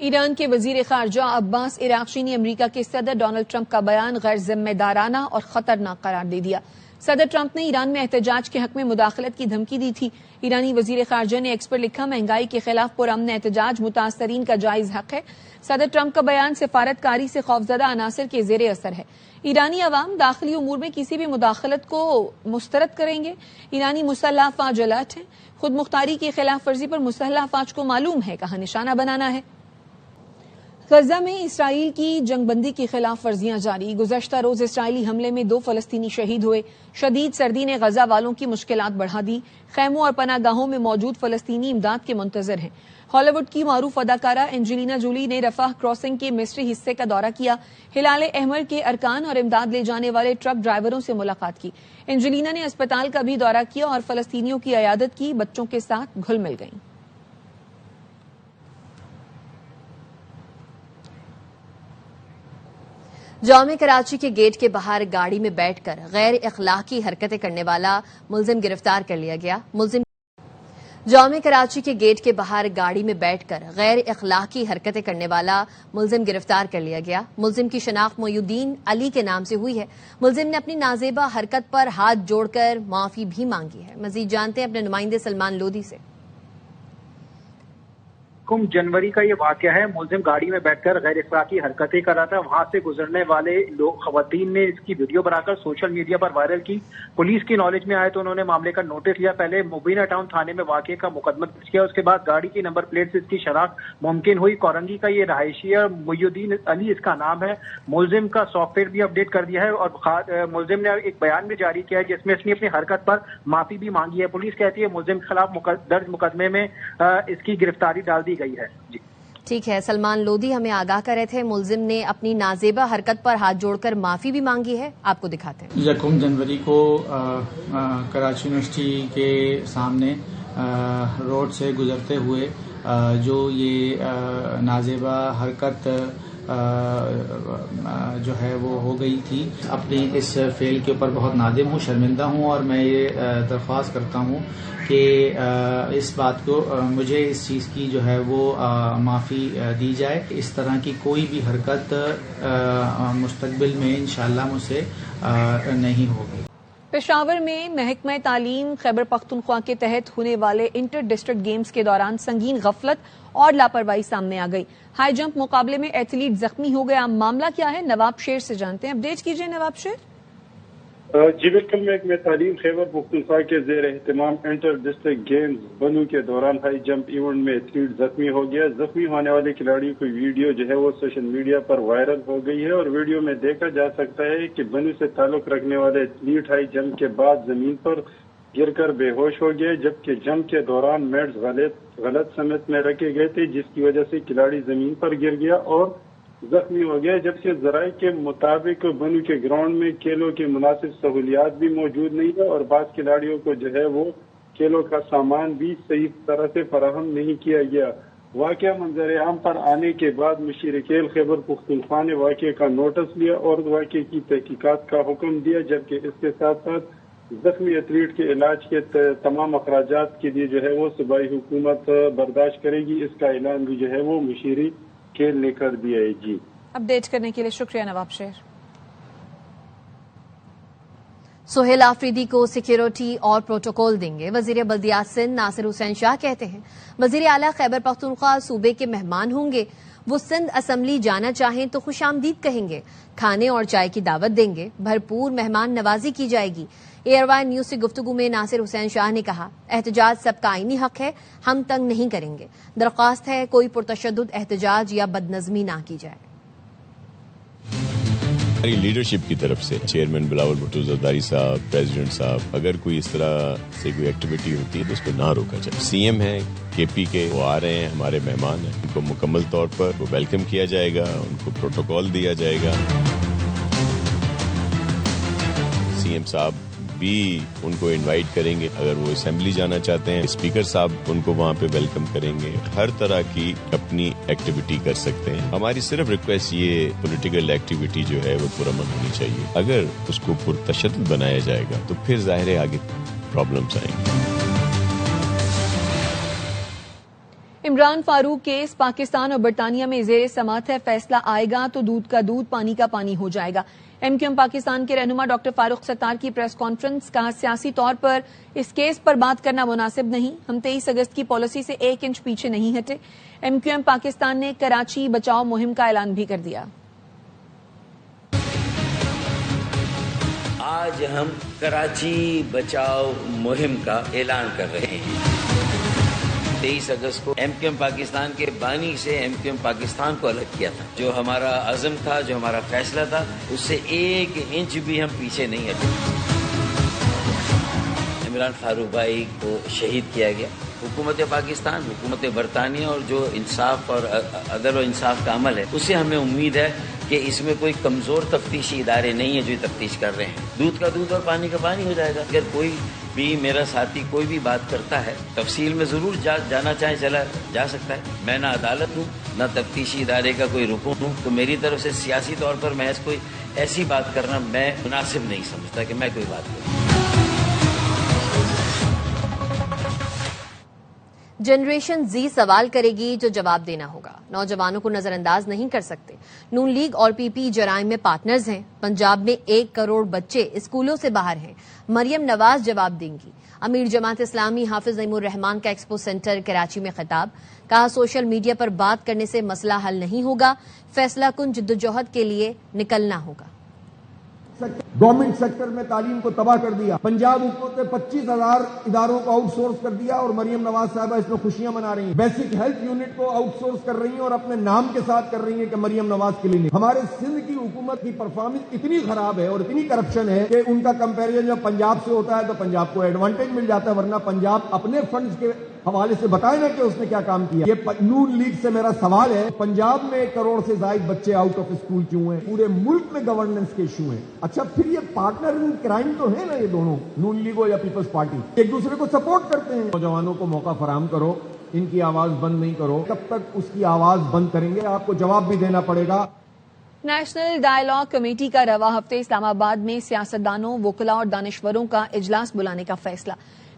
ایران کے وزیر خارجہ عباس عراقچی نے امریکہ کے صدر ڈونلڈ ٹرمپ کا بیان غیر ذمہ دارانہ اور خطرناک قرار دے دیا۔ صدر ٹرمپ نے ایران میں احتجاج کے حق میں مداخلت کی دھمکی دی تھی۔ ایرانی وزیر خارجہ نے ایکس پر لکھا، مہنگائی کے خلاف پرامن احتجاج متاثرین کا جائز حق ہے۔ صدر ٹرمپ کا بیان سفارتکاری سے خوفزدہ عناصر کے زیر اثر ہے۔ ایرانی عوام داخلی امور میں کسی بھی مداخلت کو مسترد کریں گے۔ ایرانی مسلح افواج الرٹ ہیں۔ خود مختاری کی خلاف ورزی پر مسلح افواج کو معلوم ہے کہاں نشانہ بنانا ہے۔ غزہ میں اسرائیل کی جنگ بندی کی خلاف ورزیاں جاری۔ گزشتہ روز اسرائیلی حملے میں 2 فلسطینی شہید ہوئے۔ شدید سردی نے غزہ والوں کی مشکلات بڑھا دی۔ خیموں اور پناہ گاہوں میں موجود فلسطینی امداد کے منتظر ہیں۔ ہالی ووڈ کی معروف اداکارہ اینجلینا جولی نے رفح کراسنگ کے مصری حصے کا دورہ کیا۔ ہلال احمر کے ارکان اور امداد لے جانے والے ٹرک ڈرائیوروں سے ملاقات کی۔ اینجلینا نے اسپتال کا بھی دورہ کیا اور فلسطینیوں کی عیادت کی، بچوں کے ساتھ گھل مل گئیں۔ جامع کراچی کے گیٹ کے باہر گاڑی میں بیٹھ کر غیر اخلاقی حرکتیں کرنے والا ملزم گرفتار کر لیا گیا۔ جامع کراچی کے گیٹ کے باہر گاڑی میں بیٹھ کر غیر اخلاقی حرکتیں کرنے والا ملزم گرفتار کر لیا گیا۔ ملزم کی شناخت محی الدین علی کے نام سے ہوئی ہے۔ ملزم نے اپنی نازیبہ حرکت پر ہاتھ جوڑ کر معافی بھی مانگی ہے۔ مزید جانتے ہیں اپنے نمائندے سلمان لودھی سے۔ جنوری کا یہ واقعہ ہے۔ ملزم گاڑی میں بیٹھ کر غیر اخلاقی حرکتیں کر رہا تھا۔ وہاں سے گزرنے والے خواتین نے اس کی ویڈیو بنا کر سوشل میڈیا پر وائرل کی۔ پولیس کی نالج میں آئے تو انہوں نے معاملے کا نوٹس لیا۔ پہلے مبینہ ٹاؤن تھانے میں واقعے کا مقدمہ درج کیا۔ اس کے بعد گاڑی کی نمبر پلیٹ سے اس کی شناخت ممکن ہوئی۔ کورنگی کا یہ رہائشی ہے، محی الدین علی اس کا نام ہے۔ ملزم کا سافٹ ویئر بھی اپڈیٹ کر دیا ہے اور ملزم نے ایک بیان بھی جاری کیا ہے جس میں اس نے اپنی حرکت پر معافی بھی مانگی ہے۔ پولیس کہتی ہے ملزم کے خلاف درج مقدمے میں اس کی گرفتاری ڈال دی گئی ہے۔ جی ٹھیک ہے، سلمان لودھی ہمیں آگاہ کر رہے تھے۔ ملزم نے اپنی نازیبہ حرکت پر ہاتھ جوڑ کر معافی بھی مانگی ہے، آپ کو دکھاتے ہیں۔ 1 جنوری کو کراچی یونیورسٹی کے سامنے روڈ سے گزرتے ہوئے جو یہ نازیبہ حرکت جو ہے وہ ہو گئی تھی، اپنی اس فعل کے اوپر بہت نادم ہوں، شرمندہ ہوں، اور میں یہ درخواست کرتا ہوں کہ اس بات کو مجھے اس چیز کی جو ہے وہ معافی دی جائے۔ اس طرح کی کوئی بھی حرکت مستقبل میں انشاءاللہ مجھ سے نہیں ہوگی۔ پشاور میں محکمہ تعلیم خیبر پختونخوا کے تحت ہونے والے انٹر ڈسٹرکٹ گیمز کے دوران سنگین غفلت اور لاپرواہی سامنے آ گئی۔ ہائی جمپ مقابلے میں ایتھلیٹ زخمی ہو گیا۔ معاملہ کیا ہے، نواب شیر سے جانتے ہیں۔ اپڈیٹ کیجیے نواب شیر۔ جی بالکل، محکمہ تعلیم خیبر پختونخوا کے زیر اہتمام انٹر ڈسٹرکٹ گیمز بنو کے دوران ہائی جمپ ایونٹ میں ایتھلیٹ زخمی ہو گیا۔ زخمی ہونے والے کھلاڑی کی ویڈیو جو ہے وہ سوشل میڈیا پر وائرل ہو گئی ہے اور ویڈیو میں دیکھا جا سکتا ہے کہ بنو سے تعلق رکھنے والے ایتھلیٹ ہائی جمپ کے بعد زمین پر گر کر بے ہوش ہو گئے، جبکہ جمپ کے دوران میٹس غلط سمت میں رکھے گئے تھے جس کی وجہ سے کھلاڑی زمین پر گر گیا اور زخمی ہو گیا، جبکہ ذرائع کے مطابق بنو کے گراؤنڈ میں کھیلوں کی مناسب سہولیات بھی موجود نہیں ہے اور بعض کھلاڑیوں کو جو ہے وہ کھیلوں کا سامان بھی صحیح طرح سے فراہم نہیں کیا گیا۔ واقعہ منظر عام پر آنے کے بعد مشیر کھیل خیبر پختونخوا نے واقعے کا نوٹس لیا اور واقعے کی تحقیقات کا حکم دیا، جبکہ اس کے ساتھ ساتھ زخمی ایتھلیٹ کے علاج کے تمام اخراجات کے لیے جو ہے وہ صوبائی حکومت برداشت کرے گی۔ اس کا اعلان بھی جو ہے وہ مشیر کھیل نے کر دیا ہے۔ جی اپڈیٹ کرنے کے لیے شکریہ نواب شیر۔ سہیل آفریدی کو سیکیورٹی اور پروٹوکول دیں گے، وزیر بلدیات سندھ ناصر حسین شاہ کہتے ہیں۔ وزیر اعلیٰ خیبر پختونخوا صوبے کے مہمان ہوں گے، وہ سندھ اسمبلی جانا چاہیں تو خوش آمدید کہیں گے، کھانے اور چائے کی دعوت دیں گے، بھرپور مہمان نوازی کی جائے گی۔ ایئر وائن نیوز سے گفتگو میں ناصر حسین شاہ نے کہا، احتجاج سب کا آئینی حق ہے، ہم تنگ نہیں کریں گے، درخواست ہے کوئی پرتشدد احتجاج یا بدنظمی نہ کی جائے۔ ہماری لیڈرشپ کی طرف سے چیئرمین بلاول بھٹو زرداری صاحب، پریزیڈنٹ صاحب، اگر کوئی اس طرح سے کوئی ایکٹیویٹی ہوتی ہے تو اس کو نہ روکا جائے۔ سی ایم ہے کے پی کے، وہ آ رہے ہیں، ہمارے مہمان ہیں، ان کو مکمل طور پر ویلکم کیا جائے گا، ان کو پروٹوکول دیا جائے گا۔ سی ایم صاحب بھی ان کو انوائٹ کریں گے، اگر وہ اسمبلی جانا چاہتے ہیں اسپیکر صاحب ان کو وہاں پہ ویلکم کریں گے، ہر طرح کی اپنی ایکٹیویٹی کر سکتے ہیں۔ ہماری صرف ریکویسٹ یہ پولیٹیکل ایکٹیویٹی جو ہے وہ پرامن ہونی چاہیے، اگر اس کو پرتشدد بنایا جائے گا تو پھر ظاہر ہے آگے پرابلمس آئیں گے۔ عمران فاروق کیس پاکستان اور برطانیہ میں زیر سماعت ہے. فیصلہ آئے گا تو دودھ کا دودھ پانی کا پانی ہو جائے گا. ایم کیو ایم پاکستان کے رہنما ڈاکٹر فاروق ستار کی پریس کانفرنس. کہا سیاسی طور پر اس کیس پر بات کرنا مناسب نہیں. ہم 23 اگست کی پالیسی سے 1 انچ پیچھے نہیں ہٹے. ایم کیو ایم پاکستان نے کراچی بچاؤ مہم کا اعلان بھی کر دیا. آج ہم کراچی بچاؤ مہم کا اعلان کر رہے ہیں. 23 اگست کو ایم کیو ایم پاکستان کے بانی سے ایم کیو ایم پاکستان کو الگ کیا تھا. جو ہمارا عزم تھا, جو ہمارا فیصلہ تھا, اس سے 1 انچ بھی ہم پیچھے نہیں ہٹے. عمران فاروق بھائی کو شہید کیا گیا. حکومت پاکستان, حکومت برطانیہ اور جو انصاف اور عدل و انصاف کا عمل ہے, اس سے ہمیں امید ہے کہ اس میں کوئی کمزور تفتیشی ادارے نہیں ہیں جو تفتیش کر رہے ہیں. دودھ کا دودھ اور پانی کا پانی ہو جائے گا. اگر کوئی بھی میرا ساتھی کوئی بھی بات کرتا ہے, تفصیل میں ضرور جانا چاہے چلا جا سکتا ہے. میں نہ عدالت ہوں نہ تفتیشی ادارے کا کوئی رکن ہوں, تو میری طرف سے سیاسی طور پر محض کوئی ایسی بات کرنا میں مناسب نہیں سمجھتا کہ میں کوئی بات کروں. جنریشن زی سوال کرے گی جو جواب دینا ہوگا. نوجوانوں کو نظر انداز نہیں کر سکتے. نون لیگ اور پی پی جرائم میں پارٹنرز ہیں. پنجاب میں 1 کروڑ بچے اسکولوں سے باہر ہیں. مریم نواز جواب دیں گی. امیر جماعت اسلامی حافظ نعیم الرحمان کا ایکسپو سینٹر کراچی میں خطاب. کہا سوشل میڈیا پر بات کرنے سے مسئلہ حل نہیں ہوگا. فیصلہ کن جدوجہد کے لیے نکلنا ہوگا. گورنمنٹ سیکٹر میں تعلیم کو تباہ کر دیا. پنجاب حکومت نے 25,000 اداروں کو آؤٹ سورس کر دیا اور مریم نواز صاحبہ اس میں خوشیاں منا رہی ہیں. بیسک ہیلتھ یونٹ کو آؤٹ سورس کر رہی ہیں اور اپنے نام کے ساتھ کر رہی ہیں کہ مریم نواز کلینک. ہمارے سندھ کی حکومت کی پرفارمنس اتنی خراب ہے اور اتنی کرپشن ہے کہ ان کا کمپیریزن جب پنجاب سے ہوتا ہے تو پنجاب کو ایڈوانٹیج مل جاتا ہے, ورنہ پنجاب اپنے فنڈز کے حوالے سے بتائے نا کہ اس نے کیا کام کیا. یہ نون لیگ سے میرا سوال ہے, پنجاب میں 1 کروڑ سے زائد بچے آؤٹ آف اسکول کیوں ہیں؟ پورے ملک میں گورننس کے ایشو ہیں. اچھا پھر یہ پارٹنر ان کرائم تو ہے نا, یہ دونوں نون لیگ ہو یا پیپلز پارٹی ایک دوسرے کو سپورٹ کرتے ہیں. نوجوانوں کو موقع فراہم کرو, ان کی آواز بند نہیں کرو. کب تک اس کی آواز بند کریں گے, آپ کو جواب بھی دینا پڑے گا. نیشنل ڈائیلاگ کمیٹی کا رواں ہفتے اسلام آباد میں سیاستدانوں, وکلاء اور دانشوروں کا اجلاس بلانے کا فیصلہ.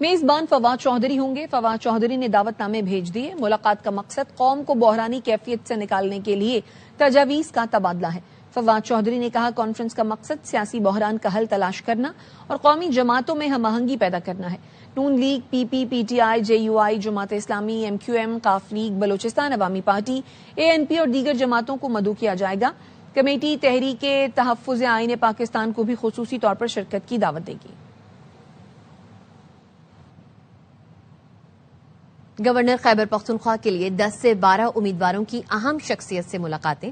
میزبان فواد چوہدری ہوں گے. فواد چوہدری نے دعوت نامے بھیج دیے. ملاقات کا مقصد قوم کو بحرانی کیفیت سے نکالنے کے لیے تجاویز کا تبادلہ ہے. فواد چوہدری نے کہا کانفرنس کا مقصد سیاسی بحران کا حل تلاش کرنا اور قومی جماعتوں میں ہم آہنگی پیدا کرنا ہے. Noon League, P P, P T I, J U I, Jamaat Islami, M Q M, Qaf League, Balochistan Awami Party, a N P اور دیگر جماعتوں کو مدعو کیا جائے گا. کمیٹی تحریک تحفظ آئین پاکستان کو بھی خصوصی طور پر شرکت کی دعوت دے گی. گورنر خیبر پختونخوا کے لیے 10 سے 12 امیدواروں کی اہم شخصیت سے ملاقاتیں.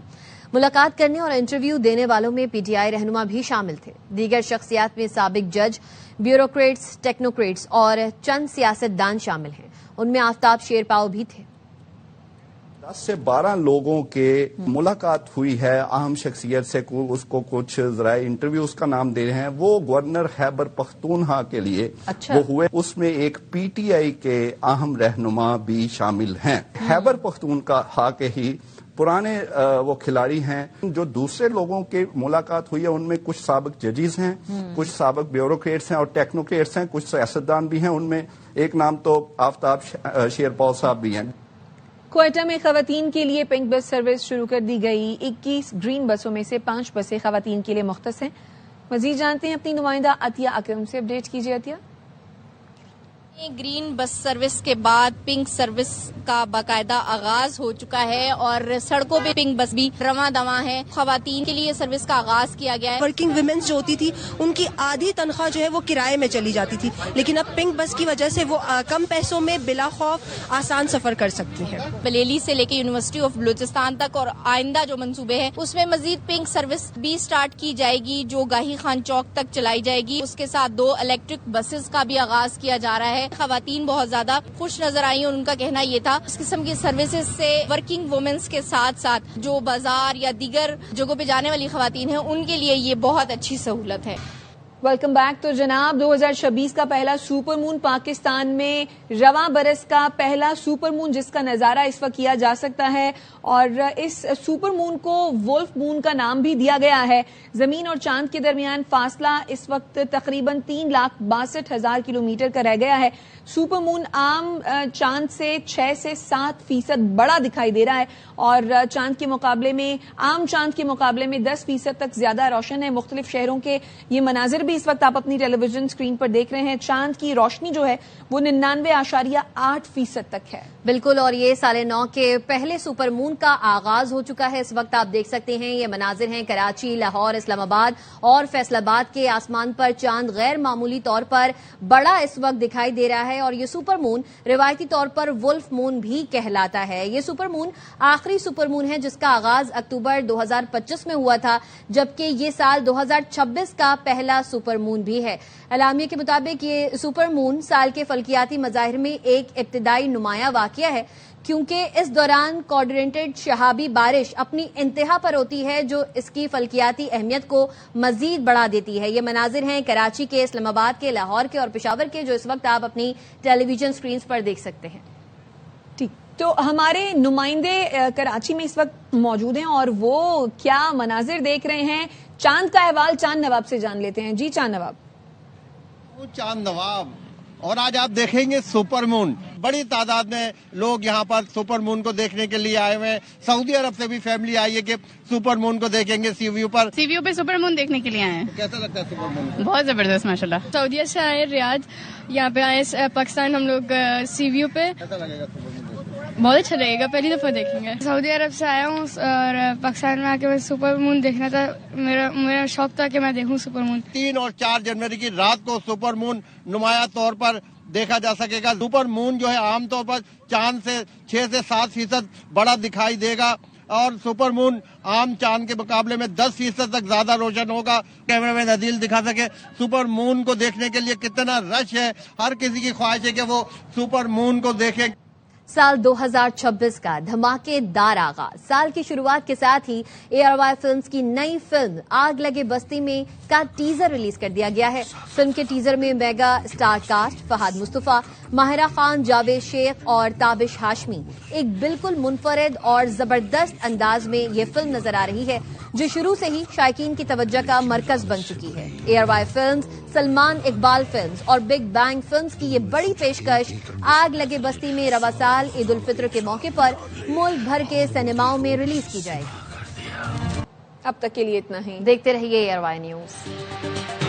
ملاقات کرنے اور انٹرویو دینے والوں میں پی ٹی آئی رہنما بھی شامل تھے. دیگر شخصیات میں سابق جج, بیوروکریٹس, ٹیکنوکریٹس اور چند سیاستدان شامل ہیں. ان میں آفتاب شیرپاؤ بھی تھے. 10 سے 12 لوگوں کے ملاقات ہوئی ہے اہم شخصیت سے. اس کو کچھ ذرائع انٹرویوز کا نام دے رہے ہیں. وہ گورنر خیبر پختونخوا کے لیے وہ ہوئے. اس میں ایک پی ٹی آئی کے اہم رہنما بھی شامل ہیں. خیبر پختونخوا کے ہی پرانے وہ کھلاڑی ہیں. جو دوسرے لوگوں کی ملاقات ہوئی ہے ان میں کچھ سابق ججز ہیں, کچھ سابق بیوروکریٹس ہیں اور ٹیکنوکریٹس ہیں, کچھ سیاستدان بھی ہیں. ان میں ایک نام تو آفتاب شیرپاؤ صاحب بھی ہیں. کوئٹہ میں خواتین کے لیے پنک بس سروس شروع کر دی گئی. 21 گرین بسوں میں سے 5 بسیں خواتین کے لیے مختص ہیں. مزید جانتے ہیں اپنی نمائندہ عطیہ اکرم سے. اپڈیٹ کیجیے عطیہ. گرین بس سروس کے بعد پنک سروس کا باقاعدہ آغاز ہو چکا ہے اور سڑکوں پہ پنک بس بھی رواں دواں ہے. خواتین کے لیے سروس کا آغاز کیا گیا ہے. ورکنگ ویمنز جو ہوتی تھی ان کی آدھی تنخواہ جو ہے وہ کرائے میں چلی جاتی تھی, لیکن اب پنک بس کی وجہ سے وہ کم پیسوں میں بلا خوف آسان سفر کر سکتی ہیں. بلیلی سے لے کے یونیورسٹی آف بلوچستان تک اور آئندہ جو منصوبے ہیں اس میں مزید پنک سروس بھی سٹارٹ کی جائے گی جو گاہی خان چوک تک چلائی جائے گی. اس کے ساتھ 2 الیکٹرک بسز کا بھی آغاز کیا جا رہا ہے. خواتین بہت زیادہ خوش نظر آئی اور ان کا کہنا یہ تھا اس قسم کی سروسز سے ورکنگ وومنز کے ساتھ ساتھ جو بازار یا دیگر جگہوں پہ جانے والی خواتین ہیں ان کے لیے یہ بہت اچھی سہولت ہے. Welcome back. تو جناب 2026 کا پہلا سپر مون پاکستان میں رواں برس کا پہلا سپر مون جس کا نظارہ اس وقت کیا جا سکتا ہے اور اس سپر مون کو وولف مون کا نام بھی دیا گیا ہے. زمین اور چاند کے درمیان فاصلہ اس وقت تقریباً 3,62,000 کلومیٹر کا رہ گیا ہے. سپر مون عام چاند سے 6 سے 7% بڑا دکھائی دے رہا ہے اور چاند کے مقابلے میں عام چاند کے مقابلے میں 10% تک زیادہ روشن ہے. مختلف شہروں کے یہ مناظر بھی اس وقت آپ اپنی ٹیلی ویژن اسکرین پر دیکھ رہے ہیں. چاند کی روشنی جو ہے وہ 99.8% تک ہے. بالکل, اور یہ سال نو کے پہلے سپر مون کا آغاز ہو چکا ہے. اس وقت آپ دیکھ سکتے ہیں یہ مناظر ہیں کراچی, لاہور, اسلام آباد اور فیصل آباد کے آسمان پر چاند غیر معمولی طور پر بڑا اس وقت دکھائی دے رہا ہے اور یہ سپر مون روایتی طور پر وولف مون بھی کہلاتا ہے. یہ سپر مون آخری سپر مون ہے جس کا آغاز اکتوبر 2025 میں ہوا تھا, جبکہ یہ سال 2026 کا پہلا سپر مون بھی ہے. اعلامیہ کے مطابق یہ سپر مون سال کے فلکیاتی مظاہر میں ایک ابتدائی نمایاں واقعہ ہے کیونکہ اس دوران کوارڈینیٹڈ شہابی بارش اپنی انتہا پر ہوتی ہے جو اس کی فلکیاتی اہمیت کو مزید بڑھا دیتی ہے. یہ مناظر ہیں کراچی کے, اسلام آباد کے, لاہور کے اور پشاور کے جو اس وقت آپ اپنی ٹیلی ویژن سکرینز پر دیکھ سکتے ہیں. ٹھیک, تو ہمارے نمائندے کراچی میں اس وقت موجود ہیں اور وہ کیا مناظر دیکھ رہے ہیں. چاند کا احوال چاند نواب سے جان لیتے ہیں. جی چاند نواب. چاند نواب, اور آج آپ دیکھیں گے سپر مون. بڑی تعداد میں لوگ یہاں پر سپر مون کو دیکھنے کے لیے آئے ہوئے ہیں. سعودی عرب سے بھی فیملی آئی ہے کہ سپر مون کو دیکھیں گے سی ویو پر. سی ویو پہ سپر مون دیکھنے کے لیے آئے ہیں. کیسا لگتا ہے سپر مون؟ بہت زبردست ماشاءاللہ. سعودیہ سے آئے ریاض, یہاں پہ آئے پاکستان ہم لوگ سی ویو پہ. کیسا لگے گا سپر مون؟ بہت اچھا لگے گا, پہلی دفعہ دیکھیں گے. سعودی عرب سے آیا ہوں اور پاکستان میں آ کے سپر مون دیکھنا تھا. میرا شوق تھا کہ میں دیکھوں سپر مون. 3 اور 4 جنوری کی رات کو سپر مون نمایاں طور پر دیکھا جا سکے گا. سپر مون جو ہے عام طور پر چاند سے 6 سے 7% بڑا دکھائی دے گا اور سپر مون عام چاند کے مقابلے میں 10% تک زیادہ روشن ہوگا. کیمرہ مین عدیل دکھا سکے سپر مون کو دیکھنے کے لیے کتنا رش ہے. ہر کسی کی خواہش ہے کہ وہ سپر مون کو دیکھے. سال 2026 کا دھماکے دار آغاز. سال کی شروعات کے ساتھ ہی ARY فلمز کی نئی فلم آگ لگے بستی میں کا ٹیزر ریلیز کر دیا گیا ہے. فلم کے ٹیزر میں میگا اسٹار کاسٹ فہد مصطفیٰ, ماہرہ خان, جاوید شیخ اور تابش ہاشمی ایک بالکل منفرد اور زبردست انداز میں یہ فلم نظر آ رہی ہے جو شروع سے ہی شائقین کی توجہ کا مرکز بن چکی ہے. ARY films, Salman Iqbal films اور بگ بینگ فلمز کی یہ بڑی پیشکش آگ لگے بستی میں رواں سال عید الفطر کے موقع پر ملک بھر کے سینماؤں میں ریلیز کی جائے گی. اب تک کے لیے اتنا ہی. دیکھتے رہیے ARY نیوز.